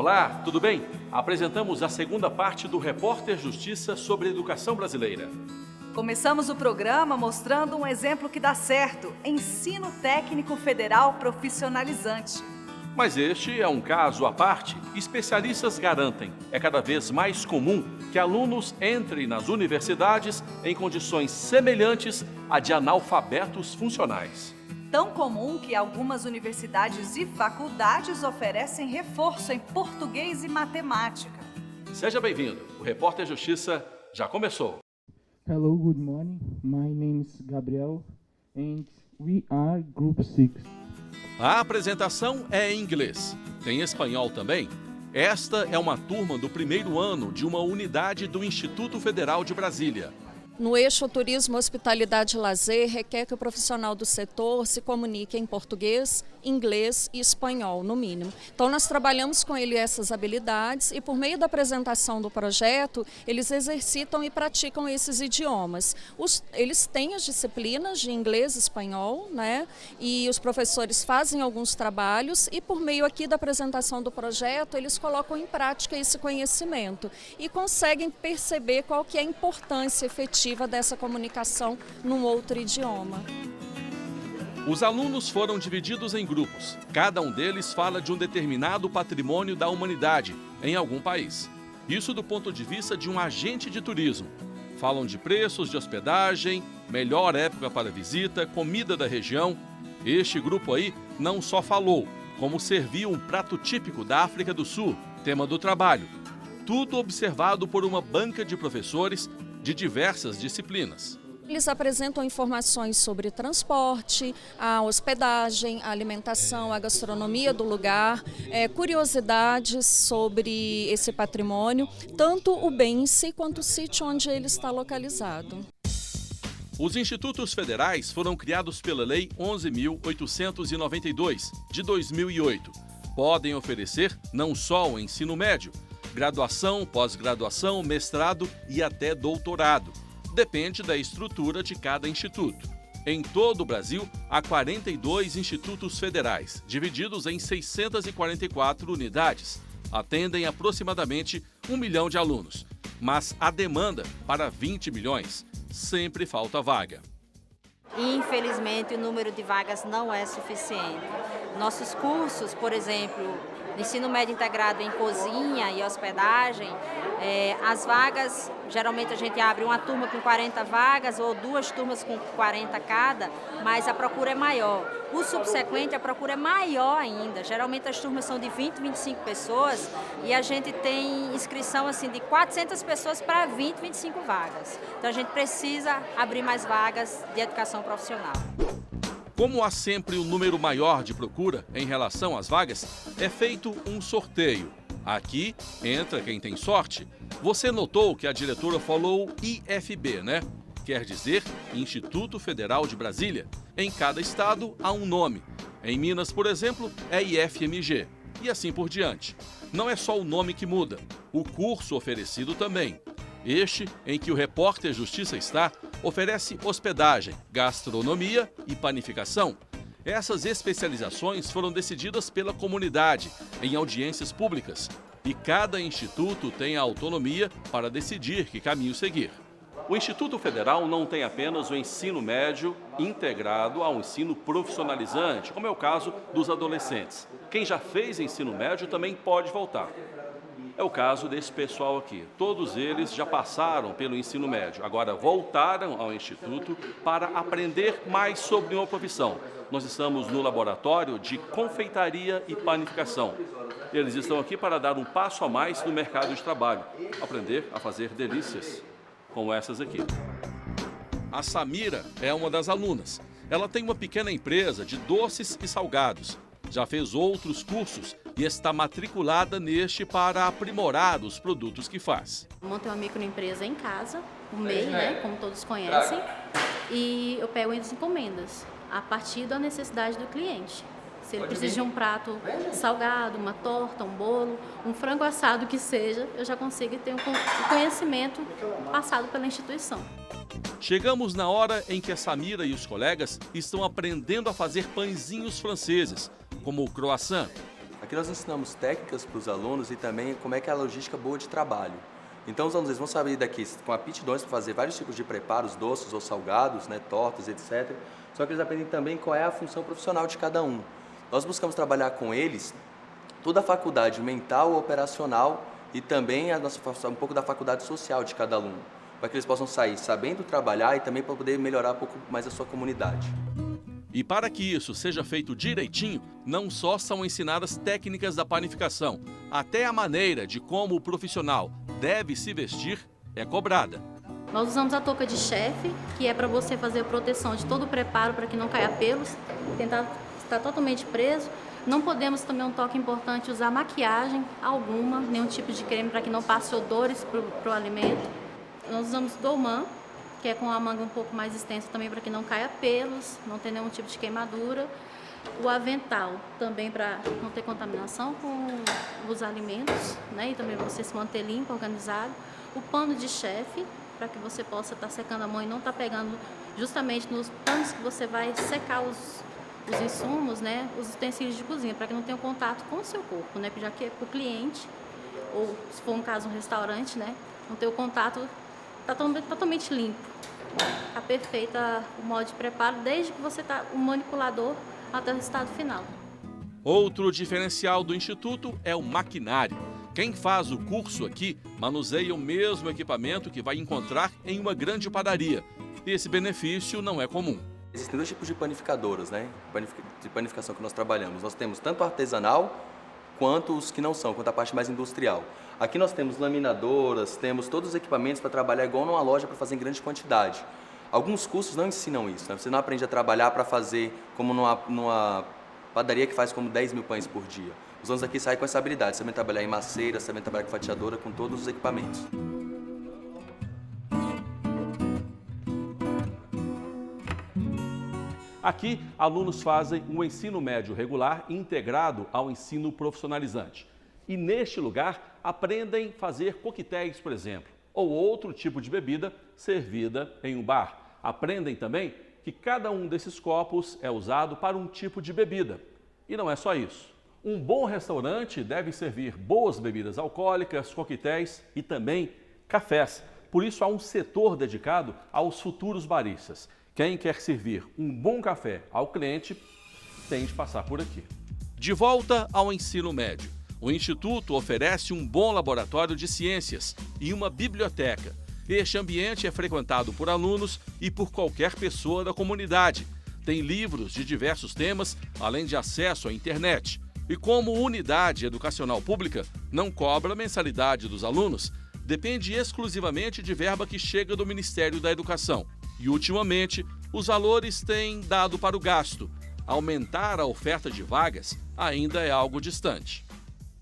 Olá, tudo bem? Apresentamos a segunda parte do Repórter Justiça sobre a educação brasileira. Começamos o programa mostrando um exemplo que dá certo: ensino técnico federal profissionalizante. Mas este é um caso à parte. Especialistas garantem, é cada vez mais comum que alunos entrem nas universidades em condições semelhantes à de analfabetos funcionais. Tão comum que algumas universidades e faculdades oferecem reforço em português e matemática. Seja bem-vindo. O Repórter Justiça já começou. Hello, good morning. My name is Gabriel and we are Group 6. A apresentação é em inglês. Tem espanhol também? Esta é uma turma do primeiro ano de uma unidade do Instituto Federal de Brasília. No eixo Turismo, Hospitalidade e Lazer, requer que o profissional do setor se comunique em português, inglês e espanhol, no mínimo. Então, nós trabalhamos com ele essas habilidades e, por meio da apresentação do projeto, eles exercitam e praticam esses idiomas. Eles têm as disciplinas de inglês e espanhol, né? E os professores fazem alguns trabalhos e, por meio aqui da apresentação do projeto, eles colocam em prática esse conhecimento e conseguem perceber qual que é a importância efetiva dessa comunicação num outro idioma. Os alunos foram divididos em grupos. Cada um deles fala de um determinado patrimônio da humanidade em algum país. Isso do ponto de vista de um agente de turismo. Falam de preços de hospedagem, melhor época para visita, comida da região. Este grupo aí não só falou, como serviu um prato típico da África do Sul, tema do trabalho. Tudo observado por uma banca de professores de diversas disciplinas. Eles apresentam informações sobre transporte, a hospedagem, a alimentação, a gastronomia do lugar, curiosidades sobre esse patrimônio, tanto o bem em si quanto o sítio onde ele está localizado. Os institutos federais foram criados pela Lei 11.892, de 2008. Podem oferecer não só o ensino médio, graduação, pós-graduação, mestrado e até doutorado. Depende da estrutura de cada instituto. Em todo o Brasil, há 42 institutos federais, divididos em 644 unidades. Atendem aproximadamente 1 milhão de alunos. Mas a demanda para 20 milhões. Sempre falta vaga. Infelizmente, o número de vagas não é suficiente. Nossos cursos, por exemplo, ensino médio integrado em cozinha e hospedagem, as vagas, geralmente a gente abre uma turma com 40 vagas ou duas turmas com 40 cada, mas a procura é maior. O subsequente, a procura é maior ainda. Geralmente as turmas são de 20, 25 pessoas e a gente tem inscrição assim, de 400 pessoas para 20, 25 vagas. Então a gente precisa abrir mais vagas de educação profissional. Como há sempre um número maior de procura em relação às vagas, é feito um sorteio. Aqui entra quem tem sorte. Você notou que a diretora falou IFB, né? Quer dizer Instituto Federal de Brasília. Em cada estado há um nome. Em Minas, por exemplo, é IFMG. E assim por diante. Não é só o nome que muda, o curso oferecido também. Este, em que o Repórter Justiça está, oferece hospedagem, gastronomia e panificação. Essas especializações foram decididas pela comunidade, em audiências públicas. E cada instituto tem a autonomia para decidir que caminho seguir. O Instituto Federal não tem apenas o ensino médio integrado ao ensino profissionalizante, como é o caso dos adolescentes. Quem já fez ensino médio também pode voltar. É o caso desse pessoal aqui. Todos eles já passaram pelo ensino médio, agora voltaram ao Instituto para aprender mais sobre uma profissão. Nós estamos no laboratório de confeitaria e panificação. Eles estão aqui para dar um passo a mais no mercado de trabalho, aprender a fazer delícias, como essas aqui. A Samira é uma das alunas. Ela tem uma pequena empresa de doces e salgados. Já fez outros cursos e está matriculada neste para aprimorar os produtos que faz. Montei uma microempresa em casa, o MEI, né, como todos conhecem, e eu pego as encomendas a partir da necessidade do cliente. Se ele precisa de um prato salgado, uma torta, um bolo, um frango assado que seja, eu já consigo ter o conhecimento passado pela instituição. Chegamos na hora em que a Samira e os colegas estão aprendendo a fazer pãezinhos franceses, como o croissant. Aqui nós ensinamos técnicas para os alunos e também como é que é a logística boa de trabalho. Então os alunos eles vão sair daqui com aptidões para fazer vários tipos de preparos, doces ou salgados, né, tortas, etc. Só que eles aprendem também qual é a função profissional de cada um. Nós buscamos trabalhar com eles toda a faculdade mental, operacional e também um pouco da faculdade social de cada aluno, para que eles possam sair sabendo trabalhar e também para poder melhorar um pouco mais a sua comunidade. E para que isso seja feito direitinho, não só são ensinadas técnicas da panificação, até a maneira de como o profissional deve se vestir é cobrada. Nós usamos a touca de chefe, que é para você fazer a proteção de todo o preparo para que não caia pelos, tentar estar totalmente preso. Não podemos também, um toque importante, usar maquiagem alguma, nenhum tipo de creme para que não passe odores para o alimento. Nós usamos dolman, que é com a manga um pouco mais extensa também para que não caia pelos, não ter nenhum tipo de queimadura. O avental também para não ter contaminação com os alimentos, né? E também você se manter limpo, organizado. O pano de chefe, para que você possa estar secando a mão e não estar pegando justamente nos panos que você vai secar os insumos, né? Os utensílios de cozinha, para que não tenha contato com o seu corpo, né? Já que é para o cliente, ou se for um caso um restaurante, né? Não ter o contato totalmente limpo. Está perfeita o modo de preparo, desde que você está o manipulador até o resultado final. Outro diferencial do Instituto é o maquinário. Quem faz o curso aqui manuseia o mesmo equipamento que vai encontrar em uma grande padaria. E esse benefício não é comum. Existem dois tipos de panificadoras, né? De panificação que nós trabalhamos. Nós temos tanto artesanal quanto os que não são, quanto a parte mais industrial. Aqui nós temos laminadoras, temos todos os equipamentos para trabalhar igual numa loja para fazer em grande quantidade. Alguns cursos não ensinam isso, né? Você não aprende a trabalhar para fazer como numa padaria que faz como 10 mil pães por dia. Os alunos aqui saem com essa habilidade, sabem trabalhar em maceira, sabem trabalhar com fatiadora, com todos os equipamentos. Aqui, alunos fazem um ensino médio regular integrado ao ensino profissionalizante. E neste lugar, aprendem a fazer coquetéis, por exemplo, ou outro tipo de bebida servida em um bar. Aprendem também que cada um desses copos é usado para um tipo de bebida. E não é só isso. Um bom restaurante deve servir boas bebidas alcoólicas, coquetéis e também cafés. Por isso, há um setor dedicado aos futuros baristas. Quem quer servir um bom café ao cliente tem de passar por aqui. De volta ao ensino médio, o Instituto oferece um bom laboratório de ciências e uma biblioteca. Este ambiente é frequentado por alunos e por qualquer pessoa da comunidade. Tem livros de diversos temas, além de acesso à internet. E como unidade educacional pública não cobra mensalidade dos alunos, depende exclusivamente de verba que chega do Ministério da Educação. E, ultimamente, os valores têm dado para o gasto. Aumentar a oferta de vagas ainda é algo distante.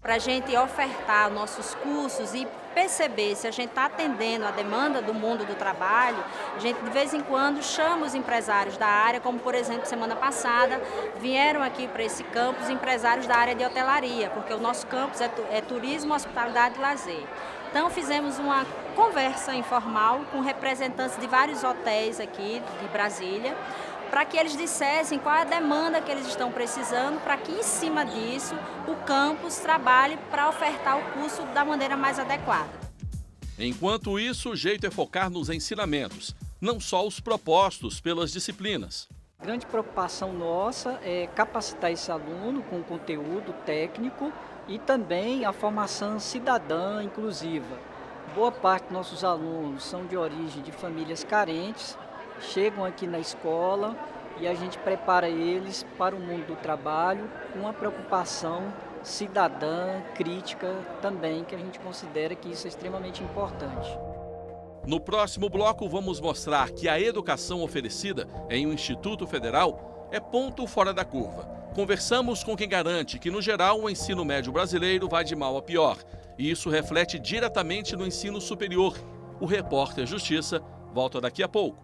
Para a gente ofertar nossos cursos e perceber se a gente está atendendo a demanda do mundo do trabalho, a gente de vez em quando chama os empresários da área, como por exemplo, semana passada, vieram aqui para esse campus empresários da área de hotelaria, porque o nosso campus é turismo, hospitalidade e lazer. Então fizemos uma conversa informal com representantes de vários hotéis aqui de Brasília, para que eles dissessem qual é a demanda que eles estão precisando, para que em cima disso o campus trabalhe para ofertar o curso da maneira mais adequada. Enquanto isso, o jeito é focar nos ensinamentos, não só os propostos pelas disciplinas. A grande preocupação nossa é capacitar esse aluno com conteúdo técnico e também a formação cidadã inclusiva. Boa parte dos nossos alunos são de origem de famílias carentes, chegam aqui na escola e a gente prepara eles para o mundo do trabalho com uma preocupação cidadã, crítica também, que a gente considera que isso é extremamente importante. No próximo bloco, vamos mostrar que a educação oferecida em um Instituto Federal é ponto fora da curva. Conversamos com quem garante que, no geral, o ensino médio brasileiro vai de mal a pior. E isso reflete diretamente no ensino superior. O repórter Justiça volta daqui a pouco.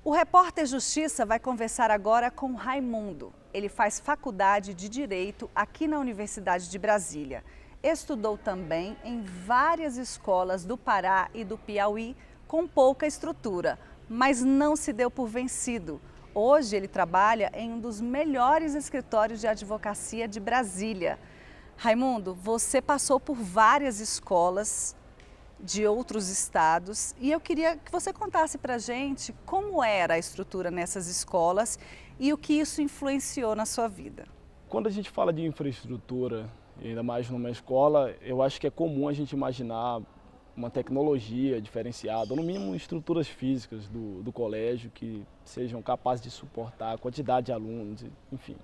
O Repórter Justiça vai conversar agora com Raimundo. Ele faz faculdade de Direito aqui na Universidade de Brasília. Estudou também em várias escolas do Pará e do Piauí com pouca estrutura, mas não se deu por vencido. Hoje ele trabalha em um dos melhores escritórios de advocacia de Brasília. Raimundo, você passou por várias escolas de outros estados e eu queria que você contasse para a gente como era a estrutura nessas escolas e o que isso influenciou na sua vida. Quando a gente fala de infraestrutura, ainda mais numa escola, eu acho que é comum a gente imaginar uma tecnologia diferenciada, ou no mínimo estruturas físicas do colégio que sejam capazes de suportar a quantidade de alunos, enfim.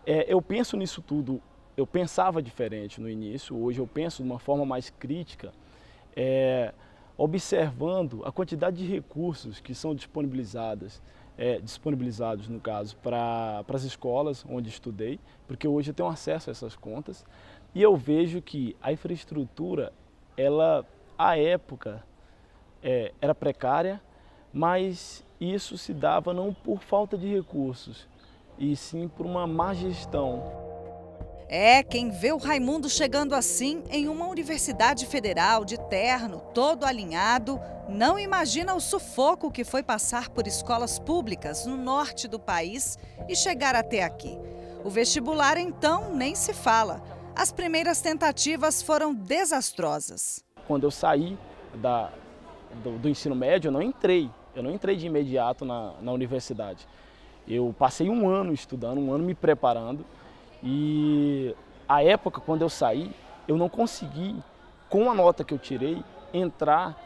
Eu penso nisso tudo, eu pensava diferente no início, hoje eu penso de uma forma mais crítica, observando a quantidade de recursos que são disponibilizados no caso, para as escolas onde estudei, porque hoje eu tenho acesso a essas contas, e eu vejo que a infraestrutura, ela, à época, era precária, mas isso se dava não por falta de recursos, e sim por uma má gestão. Quem vê o Raimundo chegando assim em uma universidade federal de terno, todo alinhado, não imagina o sufoco que foi passar por escolas públicas no norte do país e chegar até aqui. O vestibular, então, nem se fala. As primeiras tentativas foram desastrosas. Quando eu saí do ensino médio, eu não entrei de imediato na universidade. Eu passei um ano estudando, um ano me preparando. E a época, quando eu saí, eu não consegui, com a nota que eu tirei, entrar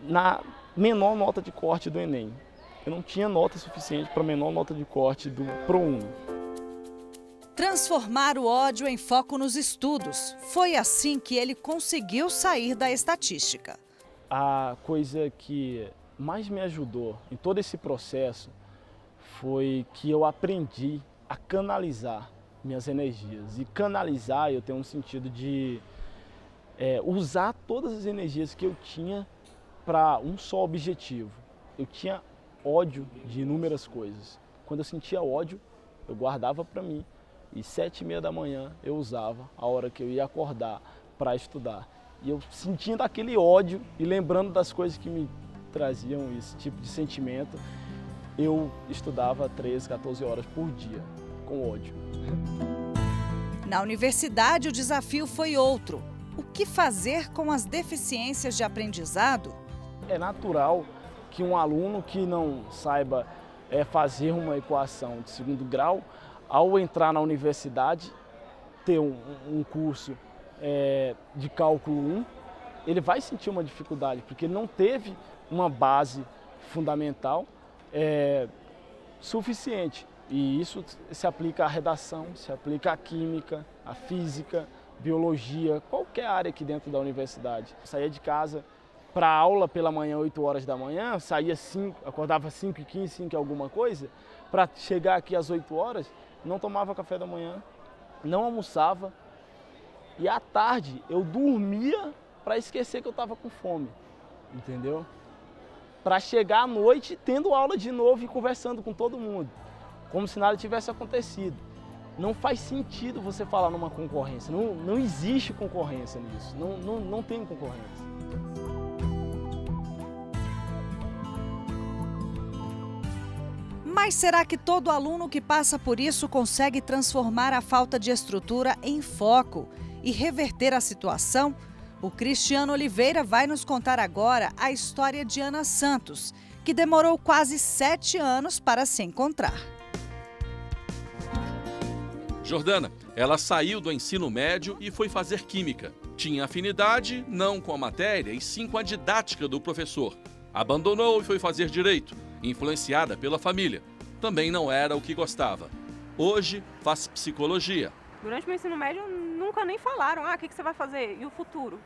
na menor nota de corte do Enem. Eu não tinha nota suficiente para a menor nota de corte do ProUni. Transformar o ódio em foco nos estudos. Foi assim que ele conseguiu sair da estatística. A coisa que mais me ajudou em todo esse processo foi que eu aprendi a canalizar minhas energias. E canalizar, eu tenho um sentido de usar todas as energias que eu tinha para um só objetivo. Eu tinha ódio de inúmeras coisas. Quando eu sentia ódio, eu guardava para mim. E 7h30 da manhã eu usava a hora que eu ia acordar para estudar. E eu sentindo aquele ódio e lembrando das coisas que me traziam esse tipo de sentimento, eu estudava 13, 14 horas por dia, com ódio. Na universidade, o desafio foi outro. O que fazer com as deficiências de aprendizado? É natural que um aluno que não saiba fazer uma equação de segundo grau, ao entrar na universidade, ter um curso de cálculo 1, ele vai sentir uma dificuldade, porque ele não teve uma base fundamental suficiente. E isso se aplica à redação, se aplica à química, à física, biologia, qualquer área aqui dentro da universidade. Eu saía de casa para aula pela manhã, 8 horas da manhã, acordava 5h15, 5 alguma coisa, para chegar aqui às 8 horas, não tomava café da manhã, não almoçava, e à tarde eu dormia para esquecer que eu estava com fome, entendeu? Para chegar à noite tendo aula de novo e conversando com todo mundo, como se nada tivesse acontecido. Não faz sentido você falar numa concorrência, não existe concorrência nisso, não tem concorrência. Mas será que todo aluno que passa por isso consegue transformar a falta de estrutura em foco e reverter a situação? O Cristiano Oliveira vai nos contar agora a história de Ana Santos, que demorou quase 7 anos para se encontrar. Jordana, ela saiu do ensino médio e foi fazer química. Tinha afinidade não com a matéria, e sim com a didática do professor. Abandonou e foi fazer direito, influenciada pela família. Também não era o que gostava. Hoje faz psicologia. Durante o meu ensino médio nunca nem falaram, o que você vai fazer e o futuro.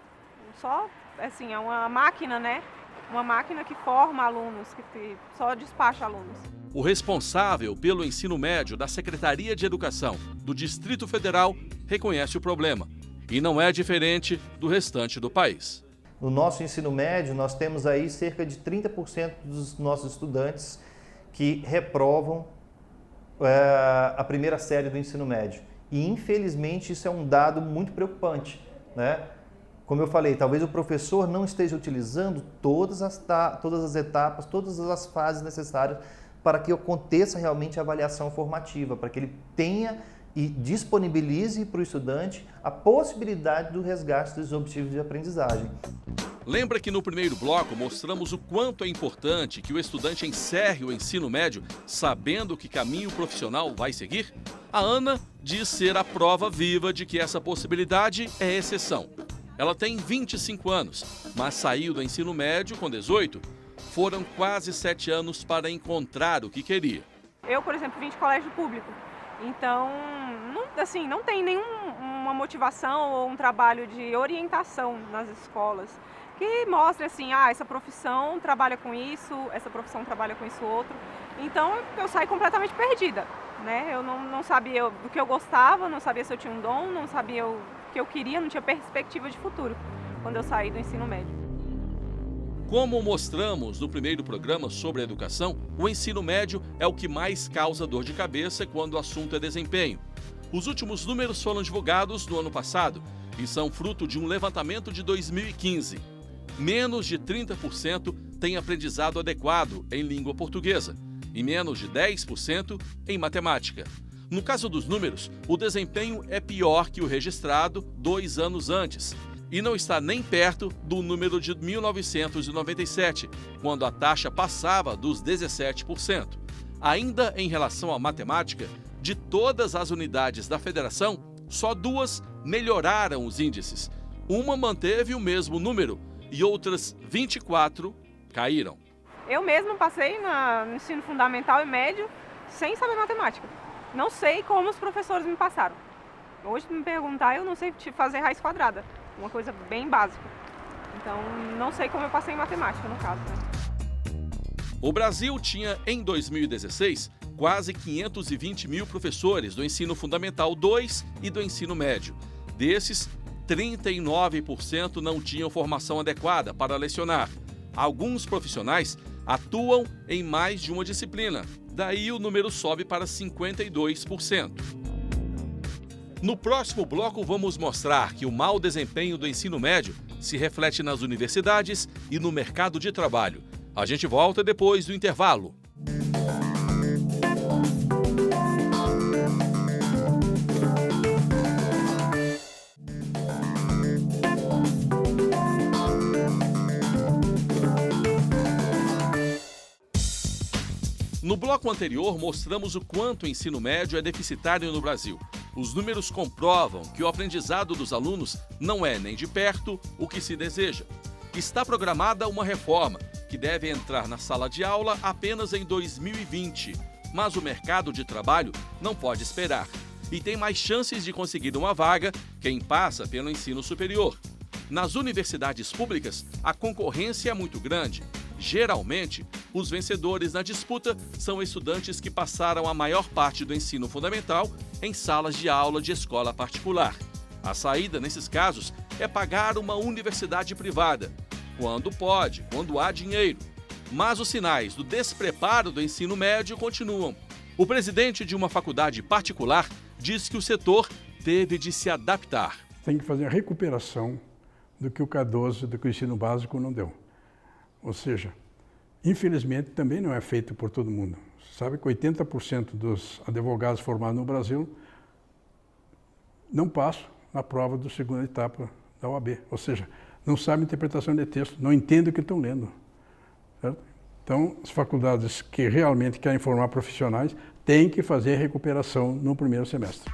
Só, assim, é uma máquina, né? Uma máquina que forma alunos, que só despacha alunos. O responsável pelo ensino médio da Secretaria de Educação do Distrito Federal reconhece o problema. E não é diferente do restante do país. No nosso ensino médio, nós temos aí cerca de 30% dos nossos estudantes que reprovam a primeira série do ensino médio. E, infelizmente, isso é um dado muito preocupante, né? Como eu falei, talvez o professor não esteja utilizando todas as etapas, todas as fases necessárias para que aconteça realmente a avaliação formativa, para que ele tenha e disponibilize para o estudante a possibilidade do resgate dos objetivos de aprendizagem. Lembra que no primeiro bloco mostramos o quanto é importante que o estudante encerre o ensino médio sabendo que caminho profissional vai seguir? A Ana diz ser a prova viva de que essa possibilidade é exceção. Ela tem 25 anos, mas saiu do ensino médio com 18. Foram quase 7 anos para encontrar o que queria. Eu, por exemplo, vim de colégio público, então não tem nenhuma motivação ou um trabalho de orientação nas escolas que mostre assim, essa profissão trabalha com isso, essa profissão trabalha com isso outro. Então eu saí completamente perdida, né? Eu não sabia do que eu gostava, não sabia se eu tinha um dom, não sabia o que eu queria, não tinha perspectiva de futuro quando eu saí do ensino médio. Como mostramos no primeiro programa sobre a educação, o ensino médio é o que mais causa dor de cabeça quando o assunto é desempenho. Os últimos números foram divulgados no ano passado e são fruto de um levantamento de 2015. Menos de 30% têm aprendizado adequado em língua portuguesa e menos de 10% em matemática. No caso dos números, o desempenho é pior que o registrado 2 anos antes e não está nem perto do número de 1997, quando a taxa passava dos 17%. Ainda em relação à matemática, de todas as unidades da federação, só 2 melhoraram os índices. Uma manteve o mesmo número e outras 24 caíram. Eu mesmo passei no ensino fundamental e médio sem saber matemática. Não sei como os professores me passaram. Hoje, se me perguntar, eu não sei fazer raiz quadrada. Uma coisa bem básica. Então, não sei como eu passei em matemática, no caso, né? O Brasil tinha, em 2016, quase 520 mil professores do ensino fundamental 2 e do ensino médio. Desses, 39% não tinham formação adequada para lecionar. Alguns profissionais atuam em mais de uma disciplina. Daí o número sobe para 52%. No próximo bloco, vamos mostrar que o mau desempenho do ensino médio se reflete nas universidades e no mercado de trabalho. A gente volta depois do intervalo. No bloco anterior, mostramos o quanto o ensino médio é deficitário no Brasil. Os números comprovam que o aprendizado dos alunos não é nem de perto o que se deseja. Está programada uma reforma que deve entrar na sala de aula apenas em 2020. Mas o mercado de trabalho não pode esperar. E tem mais chances de conseguir uma vaga quem passa pelo ensino superior. Nas universidades públicas, a concorrência é muito grande. Geralmente, os vencedores na disputa são estudantes que passaram a maior parte do ensino fundamental em salas de aula de escola particular. A saída, nesses casos, é pagar uma universidade privada, quando pode, quando há dinheiro. Mas os sinais do despreparo do ensino médio continuam. O presidente de uma faculdade particular diz que o setor teve de se adaptar. Tem que fazer a recuperação do que o K12, do que o ensino básico não deu. Ou seja, infelizmente também não é feito por todo mundo. Sabe que 80% dos advogados formados no Brasil não passam na prova da segunda etapa da OAB. Ou seja, não sabem interpretação de texto, não entendem o que estão lendo. Certo? Então, as faculdades que realmente querem formar profissionais têm que fazer recuperação no primeiro semestre.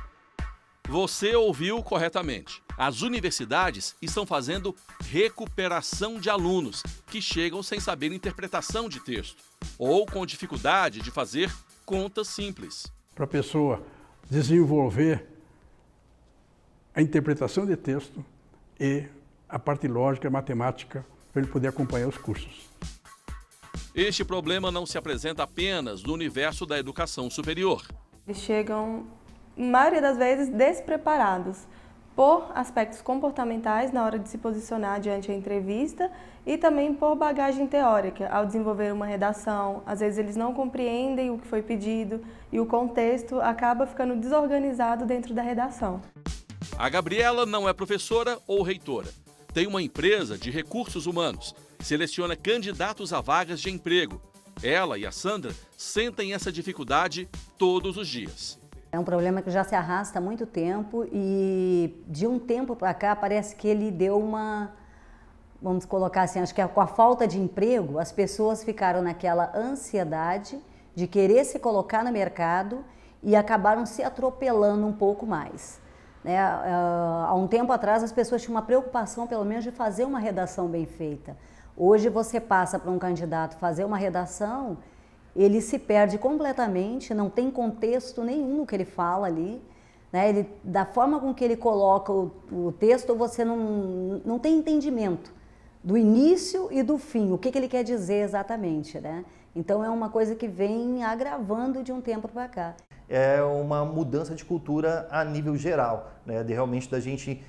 Você ouviu corretamente. As universidades estão fazendo recuperação de alunos que chegam sem saber interpretação de texto ou com dificuldade de fazer contas simples. Para a pessoa desenvolver a interpretação de texto e a parte lógica, matemática, para ele poder acompanhar os cursos. Este problema não se apresenta apenas no universo da educação superior. Eles chegam, na maioria das vezes, despreparados por aspectos comportamentais na hora de se posicionar diante a entrevista e também por bagagem teórica, ao desenvolver uma redação. Às vezes eles não compreendem o que foi pedido e o contexto acaba ficando desorganizado dentro da redação. A Gabriela não é professora ou reitora. Tem uma empresa de recursos humanos, seleciona candidatos a vagas de emprego. Ela e a Sandra sentem essa dificuldade todos os dias. É um problema que já se arrasta há muito tempo e de um tempo para cá parece que ele deu uma, vamos colocar assim, acho que com a falta de emprego, as pessoas ficaram naquela ansiedade de querer se colocar no mercado e acabaram se atropelando um pouco mais. Né? Há um tempo atrás as pessoas tinham uma preocupação pelo menos de fazer uma redação bem feita. Hoje você passa para um candidato fazer uma redação, ele se perde completamente, não tem contexto nenhum no que ele fala ali, né? Da forma com que ele coloca o texto, você não tem entendimento do início e do fim, o que ele quer dizer exatamente, né? Então é uma coisa que vem agravando de um tempo para cá. É uma mudança de cultura a nível geral, né? De realmente da gente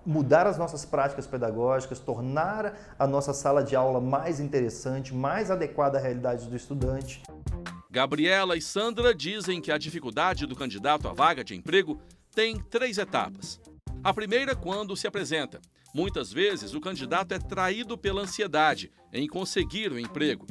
mudar as nossas práticas pedagógicas, tornar a nossa sala de aula mais interessante, mais adequada à realidade do estudante. Gabriela e Sandra dizem que a dificuldade do candidato à vaga de emprego tem 3 etapas. A primeira, quando se apresenta. Muitas vezes o candidato é traído pela ansiedade em conseguir o emprego.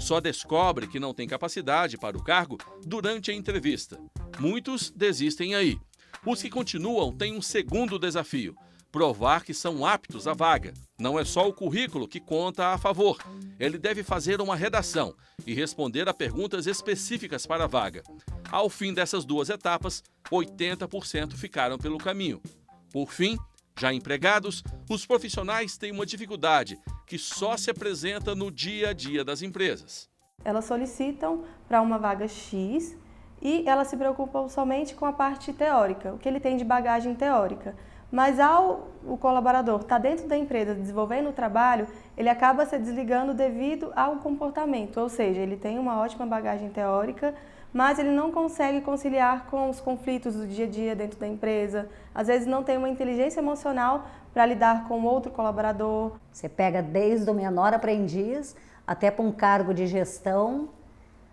Só descobre que não tem capacidade para o cargo durante a entrevista. Muitos desistem aí. Os que continuam têm um segundo desafio: provar que são aptos à vaga. Não é só o currículo que conta a favor. Ele deve fazer uma redação e responder a perguntas específicas para a vaga. Ao fim dessas 2 etapas, 80% ficaram pelo caminho. Por fim, já empregados, os profissionais têm uma dificuldade que só se apresenta no dia a dia das empresas. Elas solicitam para uma vaga X e elas se preocupam somente com a parte teórica, o que ele tem de bagagem teórica. Mas o colaborador estar dentro da empresa desenvolvendo o trabalho, ele acaba se desligando devido ao comportamento, ou seja, ele tem uma ótima bagagem teórica, mas ele não consegue conciliar com os conflitos do dia a dia dentro da empresa, às vezes não tem uma inteligência emocional para lidar com outro colaborador. Você pega desde o menor aprendiz até para um cargo de gestão,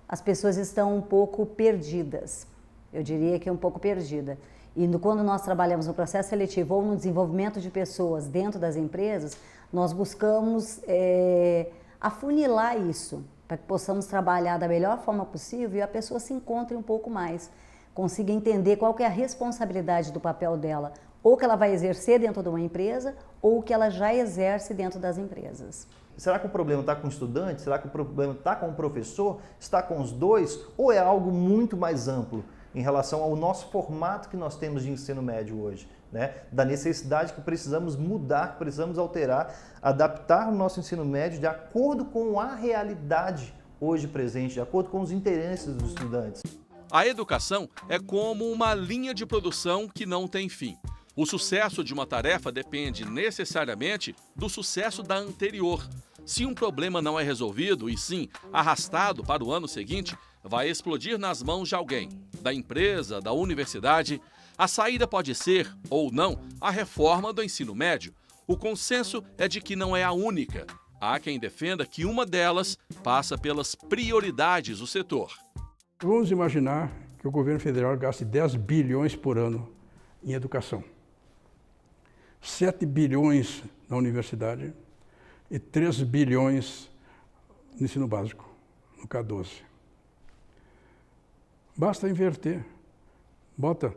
as pessoas estão um pouco perdidas, eu diria que um pouco perdida. E quando nós trabalhamos no processo seletivo ou no desenvolvimento de pessoas dentro das empresas, nós buscamos afunilar isso, para que possamos trabalhar da melhor forma possível e a pessoa se encontre um pouco mais, consiga entender qual que é a responsabilidade do papel dela, ou que ela vai exercer dentro de uma empresa, ou que ela já exerce dentro das empresas. Será que o problema está com o estudante? Será que o problema está com o professor? Está com os dois? Ou é algo muito mais amplo em relação ao nosso formato que nós temos de ensino médio hoje, né? Da necessidade que precisamos mudar, que precisamos alterar, adaptar o nosso ensino médio de acordo com a realidade hoje presente, de acordo com os interesses dos estudantes. A educação é como uma linha de produção que não tem fim. O sucesso de uma tarefa depende necessariamente do sucesso da anterior. Se um problema não é resolvido e sim arrastado para o ano seguinte, vai explodir nas mãos de alguém, da empresa, da universidade. A saída pode ser, ou não, a reforma do ensino médio. O consenso é de que não é a única. Há quem defenda que uma delas passa pelas prioridades do setor. Vamos imaginar que o governo federal gaste 10 bilhões por ano em educação. 7 bilhões na universidade e 3 bilhões no ensino básico, no K12. Basta inverter. Bota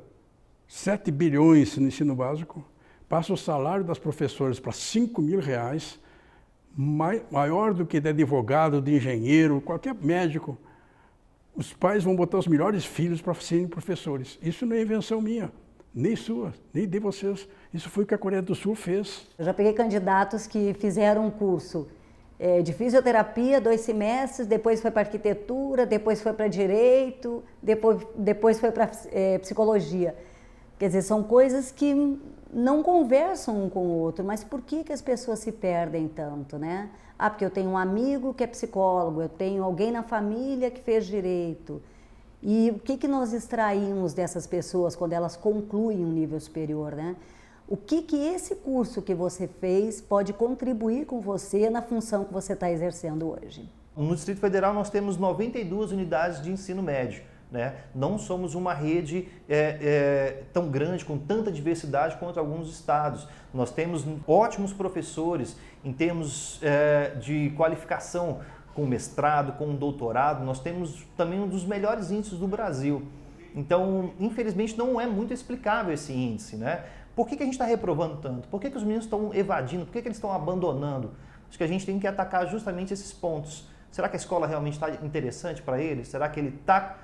7 bilhões no ensino básico, passa o salário das professoras para R$5.000, maior do que de advogado, de engenheiro, qualquer médico. Os pais vão botar os melhores filhos para serem professores. Isso não é invenção minha, nem sua, nem de vocês. Isso foi o que a Coreia do Sul fez. Eu já peguei candidatos que fizeram um curso de fisioterapia, 2 semestres, depois foi para arquitetura, depois foi para direito, depois foi para psicologia. Quer dizer, são coisas que não conversam um com o outro, mas por que as pessoas se perdem tanto, né? Ah, porque eu tenho um amigo que é psicólogo, eu tenho alguém na família que fez direito. E o que nós extraímos dessas pessoas quando elas concluem um nível superior, né? O que esse curso que você fez pode contribuir com você na função que você está exercendo hoje? No Distrito Federal nós temos 92 unidades de ensino médio, né? Não somos uma rede tão grande, com tanta diversidade quanto alguns estados. Nós temos ótimos professores em termos de qualificação, com mestrado, com doutorado. Nós temos também um dos melhores índices do Brasil. Então, infelizmente, não é muito explicável esse índice, né? Por que a gente está reprovando tanto? Por que os meninos estão evadindo? Por que eles estão abandonando? Acho que a gente tem que atacar justamente esses pontos. Será que a escola realmente está interessante para ele? Será que ele está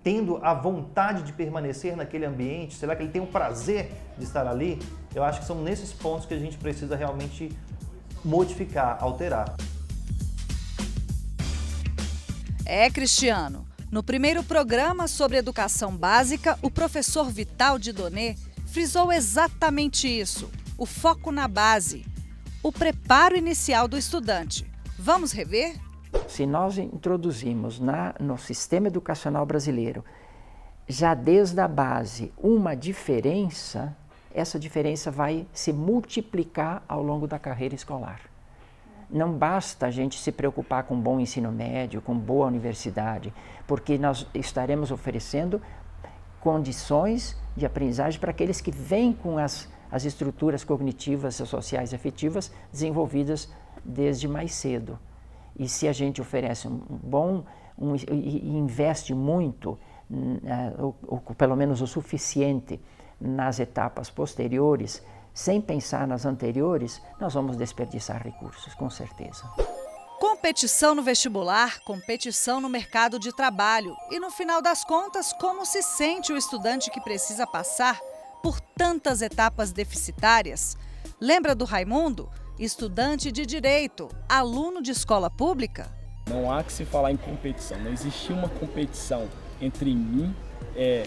tendo a vontade de permanecer naquele ambiente? Será que ele tem o prazer de estar ali? Eu acho que são nesses pontos que a gente precisa realmente modificar, alterar. Cristiano, no primeiro programa sobre educação básica, o professor Vital Didonê frisou exatamente isso, o foco na base, o preparo inicial do estudante. Vamos rever? Se nós introduzimos no sistema educacional brasileiro, já desde a base, uma diferença, essa diferença vai se multiplicar ao longo da carreira escolar. Não basta a gente se preocupar com bom ensino médio, com boa universidade, porque nós estaremos oferecendo condições de aprendizagem para aqueles que vêm com as estruturas cognitivas, sociais e afetivas desenvolvidas desde mais cedo. E se a gente oferece e investe muito, ou pelo menos o suficiente, nas etapas posteriores, sem pensar nas anteriores, nós vamos desperdiçar recursos, com certeza. Competição no vestibular, competição no mercado de trabalho e, no final das contas, como se sente o estudante que precisa passar por tantas etapas deficitárias? Lembra do Raimundo? Estudante de Direito, aluno de escola pública? Não há que se falar em competição, não existe uma competição entre mim e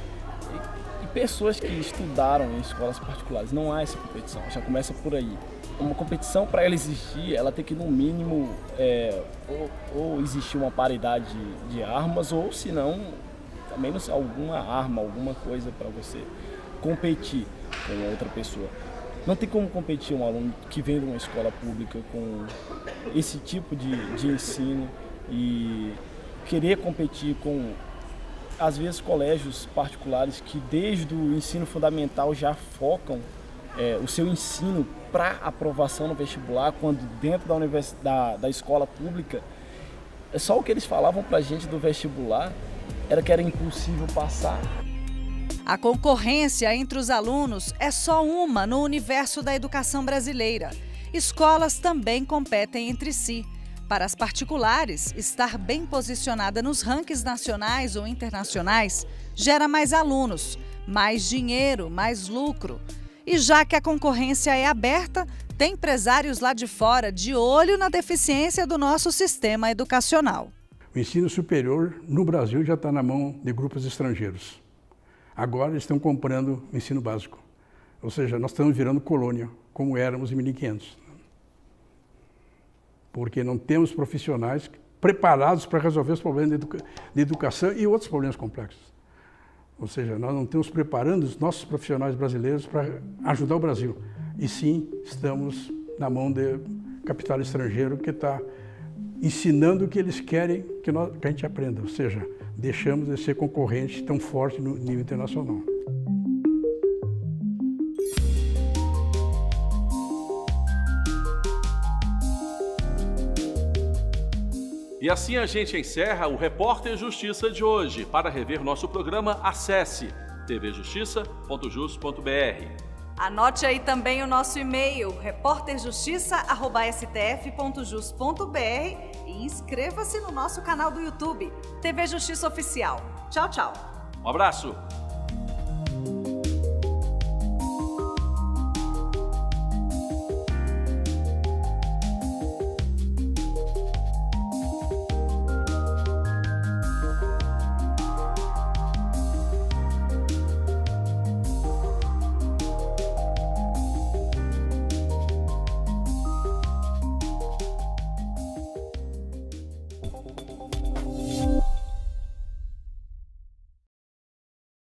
pessoas que estudaram em escolas particulares. Não há essa competição, já começa por aí. Uma competição, para ela existir, ela tem que, no mínimo, ou existir uma paridade de armas, ou, se não, ao menos alguma arma, alguma coisa para você competir com outra pessoa. Não tem como competir um aluno que vem de uma escola pública com esse tipo de ensino e querer competir com, às vezes, colégios particulares que desde o ensino fundamental já focam o seu ensino para aprovação no vestibular, quando dentro da escola pública, só o que eles falavam para a gente do vestibular era que era impossível passar. A concorrência entre os alunos é só uma no universo da educação brasileira. Escolas também competem entre si. Para as particulares, estar bem posicionada nos rankings nacionais ou internacionais gera mais alunos, mais dinheiro, mais lucro. E já que a concorrência é aberta, tem empresários lá de fora de olho na deficiência do nosso sistema educacional. O ensino superior no Brasil já está na mão de grupos estrangeiros. Agora eles estão comprando o ensino básico. Ou seja, nós estamos virando colônia, como éramos em 1500. Porque não temos profissionais preparados para resolver os problemas de educação e outros problemas complexos. Ou seja, nós não estamos preparando os nossos profissionais brasileiros para ajudar o Brasil. E sim, estamos na mão de capital estrangeiro que está ensinando o que eles querem que a gente aprenda. Ou seja, deixamos de ser concorrente tão forte no nível internacional. E assim a gente encerra o Repórter Justiça de hoje. Para rever nosso programa, acesse tvjustiça.jus.br. Anote aí também o nosso e-mail, reporterjustiça@stf.jus.br, e inscreva-se no nosso canal do YouTube, TV Justiça Oficial. Tchau, tchau. Um abraço.